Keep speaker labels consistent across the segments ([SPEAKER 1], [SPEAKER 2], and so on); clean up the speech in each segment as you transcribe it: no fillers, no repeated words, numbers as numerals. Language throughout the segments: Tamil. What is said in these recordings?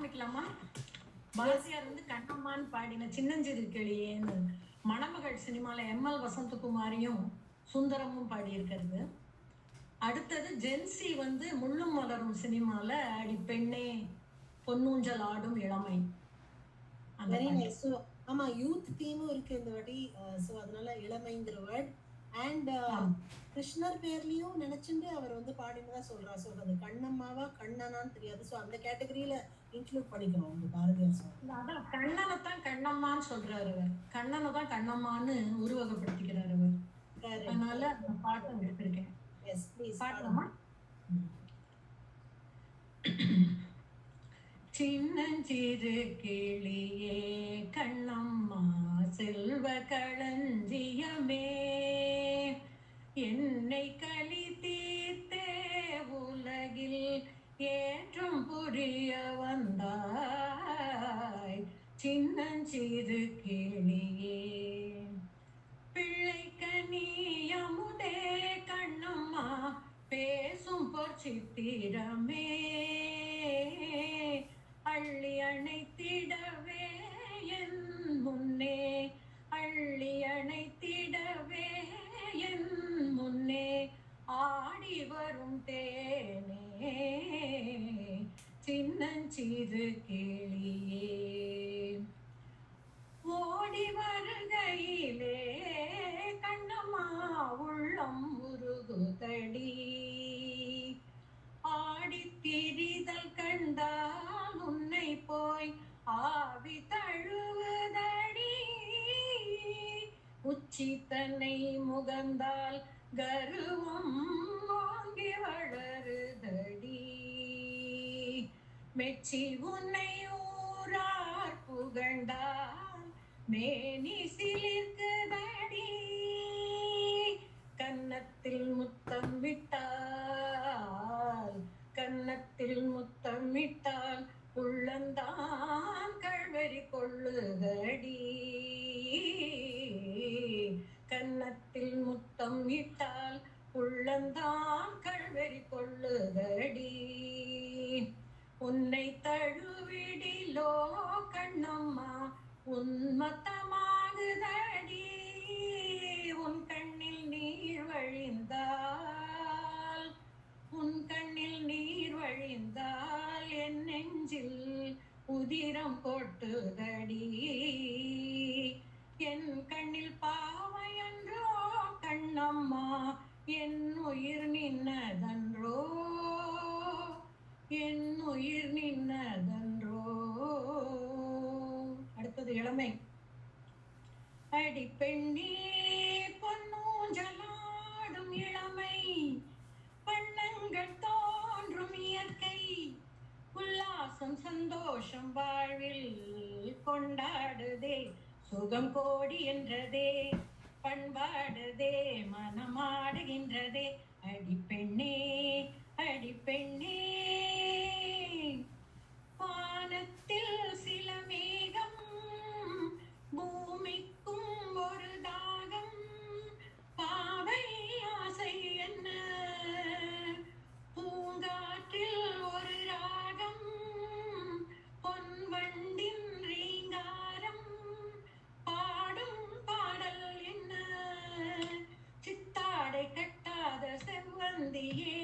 [SPEAKER 1] ஆரம்பிக்கலாமா? பாரதியார் வந்து கண்ணம்மான்னு பாடின சின்னஞ்சிறு கிளியேன்னு மணமகள் சினிமால எம்எல் வசந்தகுமாரியும் சுந்தரமும் பாடியிருக்கிறது. அடுத்தது ஜென்சி வந்து முள்ளும் மலரும் சினிமால அடி பெண்ணே பொன்னூஞ்சல் ஆடும் இளமை.
[SPEAKER 2] Very nice. ஸோ ஆமா, யூத் தீமும் இருக்கு இந்த வாட்டி. ஸோ அதனால இளமைங்கிற வேர்ட் அண்ட் கிருஷ்ணர் பேர்லயும் நினைச்சுட்டு அவர் வந்து பாடினதா சொல்றா. ஸோ அது கண்ணம்மாவா கண்ணனான்னு தெரியாது. ஸோ அந்த கேட்டகரியில இன்க்ளூட் பண்ணிக்கணும் இந்த பாரதியார் சாங்.
[SPEAKER 1] அதான் கண்ணனை தான் கண்ணம்மான்னு சொல்றாரு அவர். கண்ணனை தான் கண்ணம்மான்னு உருவகப்படுத்திக்கிறாரு அவர். அதனால அந்த பாட்டை எடுத்திருக்கேன்.
[SPEAKER 2] எஸ் ப்ளீஸ்
[SPEAKER 1] பாடலாமா? சின்னஞ்சிறு கிளியே கண்ணம்மா செல்வ களஞ்சியமே, என்னை களி தீர்த்தே உலகில் ஏற்றம் புரிய வந்தாய் சின்னஞ்சிறு கிளியே. பிள்ளைக்கு நீ அமுதே கண்ணம்மா பேசும் பொற்சித்திரமே, அள்ளி அணைத்திடவே என் முன்னே, அள்ளி அணைத்திடவே என் முன்னே ஆடி வரும் தேனே சின்னஞ்சிறு கிளியே. ஓடி வருகையிலே கண்ணம்மா உள்ளம் உருகுதடி, ஆடி திரிதல் கண்டால் உன்னை போய் ஆவி தழுவுதடி, உச்சி தன்னை முகந்தால் கருவம் வாங்கி வளருதடி, மெச்சி உன்னை ஊரார் புகழ்ந்தால் மேனி சிலிர்க்குதடி, கன்னத்தில் முத்தம் விட்டால், கன்னத்தில் முத்தம் விட்டால் உள்ளந்தான் கழ்வரி கொள்ளுதடி, கன்னத்தில் முத்தம் விட்டால் உள்ளந்தான் கழ்வரி கொள்ளுதடி, உன்னை தழுவிடிலோ கண்ணம்மா உன்மத்தமாகுதடி, உன் கண்ணில் நீர் வழிந்தால், உன் கண்ணில் நீர் வழிந்தால் என் நெஞ்சில் உதிரம் கொட்டுதடி, என் கண்ணில் பாவையன்றோ கண்ணம்மா என் உயிர் நின்னதன்றோ, என் உயிர் நின்னதன்றோ. அடுத்தது இளமை. அடி பெண்ணே பொன்னூஞ்சலாடும் இளமை, வண்ணங்கள் தோன்றும் இயற்கை, உல்லாசம் சந்தோஷம் வாழ்வில் கொண்டாடுதே, சுகம் கோடி என்றதே, பண்பாடுதே மனமாடுகின்றதே, அடி பெண்ணே அடி பெண்ணே. வானத்தில் சில மேகம், பூமிக்கும் ஒரு தாகம், பாவை ஆசை என்ன, பூங்காற்றில் ஒரு ராகம், பொன்வண்டின் ரீங்காரம், பாடும் பாடல் என்ன, சித்தாடை கட்டாத செவ்வந்தியே,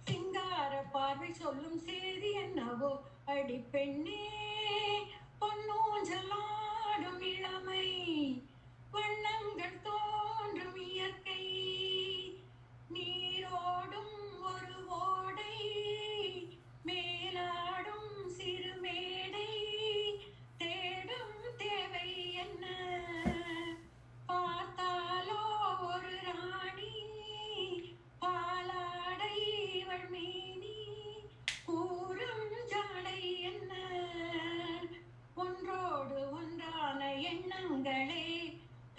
[SPEAKER 1] சிங்கார பார்வை சொல்லும் செய்தி என்னவோ, அடி பெண்ணே பொன்னூஞ்சலாடும் இளமை, வண்ணங்கள் தோன்றும் இயற்கை, நீரோடும் ஒரு ஓடை, மேலாடும் சிறு மேடை, தேடும் தேவை என்ன, பார்த்தாலோ ஒரு ராணி, பாலாடை இவள் மேனி, கூறும் ஜாடை என்ன, ஒன்றோடு ஒன்றான எண்ணங்களே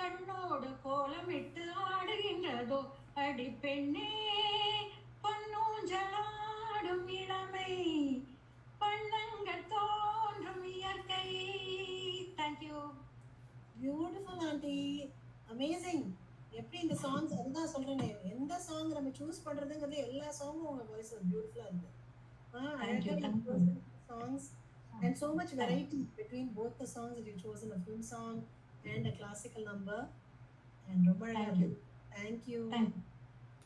[SPEAKER 1] கண்ணோடு கோலமிட்டு ஆடுகின்றதோ, அடி பெண்ணே பொன்னூஞ்சலாடும் இளமை, வண்ணங்கள் தோன்றும் இயற்கை. தேங்க்யூ.
[SPEAKER 2] Beautiful aunty, amazing. எப்படி இந்த சாங்ஸ், அதுதான் சொல்றேன், எந்த சாங் நம்ம சூஸ் பண்றதுங்கிறது எல்லா சாங்கும் உங்க வாய்ஸ் பியூட்டிஃபுல்லா இருக்கு. Songs and so much variety between both the songs that you chosen, a film song and a classical number. And ரொம்ப அழகா
[SPEAKER 1] Thank you.
[SPEAKER 2] thank you.
[SPEAKER 1] Thank you.